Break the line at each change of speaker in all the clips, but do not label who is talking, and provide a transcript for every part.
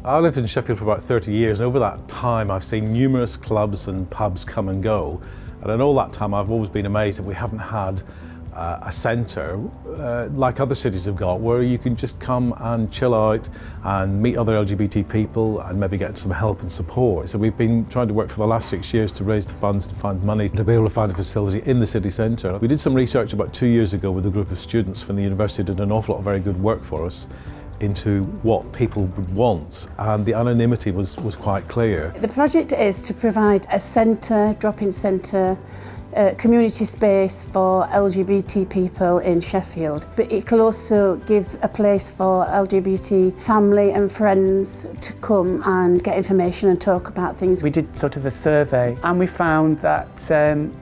I lived in Sheffield for about 30 years, and over that time I've seen numerous clubs and pubs come and go. And in all that time I've always been amazed that we haven't had a centre like other cities have got, where you can just come and chill out and meet other LGBT people and maybe get some help and support. So we've been trying to work for the last 6 years to raise the funds and find money to be able to find a facility in the city centre. We did some research about 2 years ago with a group of students from the university, did an awful lot of very good work for us into what people would want, and the anonymity was quite clear.
The project is to provide a centre, drop-in centre, community space for LGBT people in Sheffield, but it will also give a place for LGBT family and friends to come and get information and talk about things.
We did sort of a survey, and we found that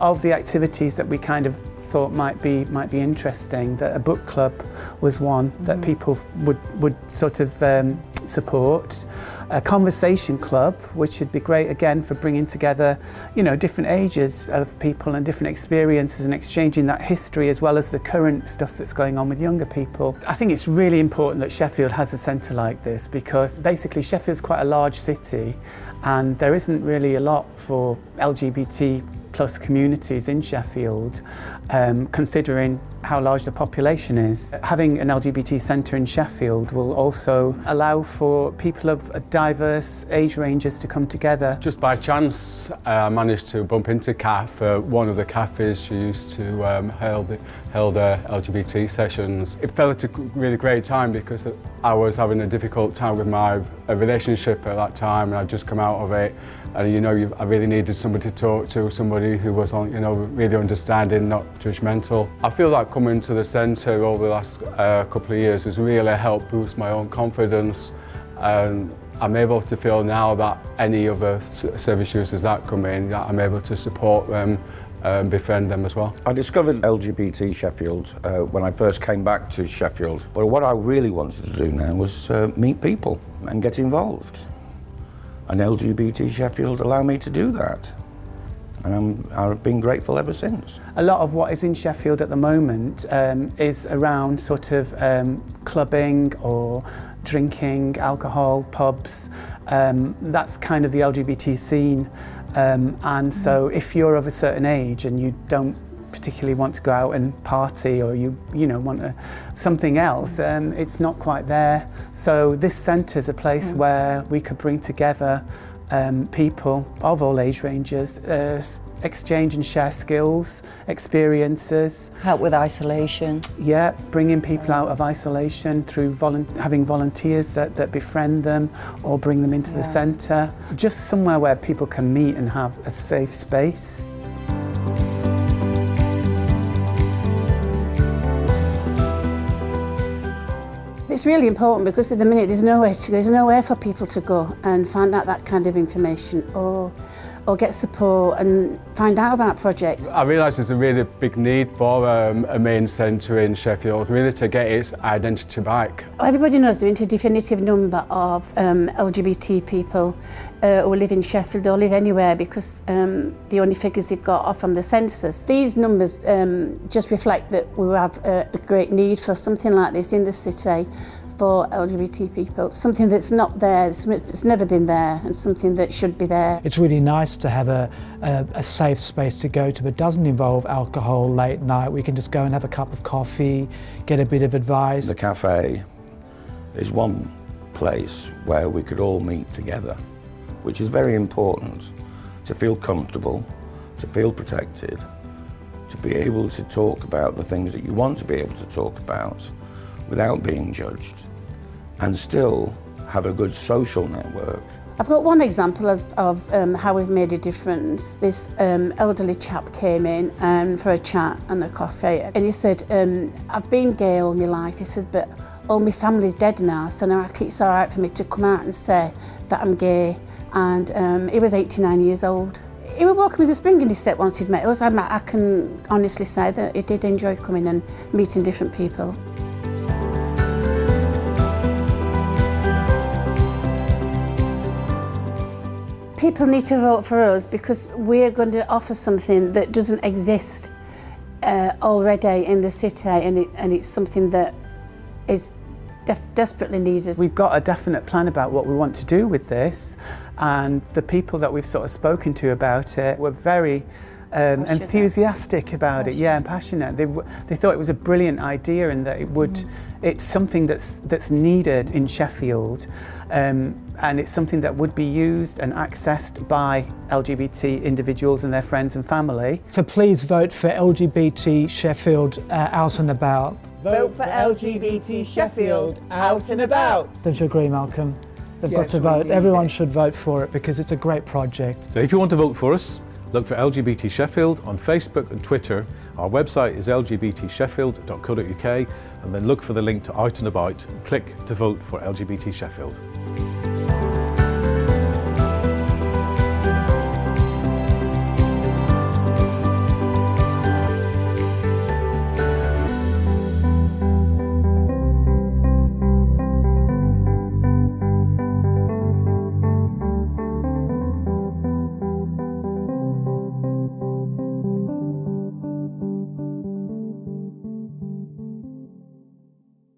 of the activities that we kind of thought might be interesting, that a book club was one that people would sort of support. A conversation club, which would be great again for bringing together, you know, different ages of people and different experiences and exchanging that history as well as the current stuff that's going on with younger people. I think it's really important that Sheffield has a centre like this, because basically Sheffield's quite a large city and there isn't really a lot for LGBT plus communities in Sheffield, considering how large the population is. Having an LGBT centre in Sheffield will also allow for people of diverse age ranges to come together.
Just by chance, I managed to bump into Kath at one of the cafes she used to held LGBT sessions. It fell at a really great time because I was having a difficult time with my relationship at that time, and I'd just come out of it. And you know, I really needed somebody to talk to, somebody who was, you know, really understanding, not judgmental. I feel like coming to the centre over the last couple of years has really helped boost my own confidence, and I'm able to feel now that any other service users that come in, that I'm able to support them and befriend them as well.
I discovered LGBT Sheffield when I first came back to Sheffield, but what I really wanted to do now was meet people and get involved. And LGBT Sheffield allowed me to do that. And I've been grateful ever since.
A lot of what is in Sheffield at the moment is around sort of clubbing or drinking, alcohol, pubs. That's kind of the LGBT scene. And so if you're of a certain age and you don't particularly want to go out and party, or you know want something else, it's not quite there. So this centre is a place where we could bring together people of all age ranges, exchange and share skills, experiences.
Help with isolation.
Yeah, bringing people out of isolation through having volunteers that befriend them or bring them into the centre. Just somewhere where people can meet and have a safe space.
It's really important because at the minute there's nowhere for people to go and find out that kind of information or get support and find out about projects.
I realise there's a really big need for a main centre in Sheffield, really to get its identity back.
Everybody knows there isn't a definitive number of LGBT people who live in Sheffield or live anywhere, because the only figures they've got are from the census. These numbers just reflect that we have a great need for something like this in the city for LGBT people, something that's not there, that's never been there, and something that should be there.
It's really nice to have a safe space to go to, but doesn't involve alcohol late night. We can just go and have a cup of coffee, get a bit of advice.
The cafe is one place where we could all meet together, which is very important, to feel comfortable, to feel protected, to be able to talk about the things that you want to be able to talk about without being judged, and still have a good social network.
I've got one example of how we've made a difference. This elderly chap came in for a chat and a coffee, and he said, I've been gay all my life. He says, but all my family's dead now, so now it's all right for me to come out and say that I'm gay. And he was 89 years old. He was walking with a spring in his step once he'd met us. I can honestly say that he did enjoy coming and meeting different people. People need to vote for us because we're going to offer something that doesn't exist already in the city, and it's something that is desperately needed.
We've got a definite plan about what we want to do with this, and the people that we've sort of spoken to about it were very enthusiastic about it, and passionate. They thought it was a brilliant idea, and that it's something that's needed in Sheffield, and it's something that would be used and accessed by LGBT individuals and their friends and family.
So please vote for LGBT Sheffield out and about.
Vote for LGBT Sheffield out and about.
Don't you agree, Malcolm? They've got
Yes,
to
we
vote.
need
Everyone
it.
should vote for it because it's a great project.
So if you want to vote for us, look for LGBT Sheffield on Facebook and Twitter. Our website is lgbtsheffield.co.uk, and then look for the link to Out and About and click to vote for LGBT Sheffield.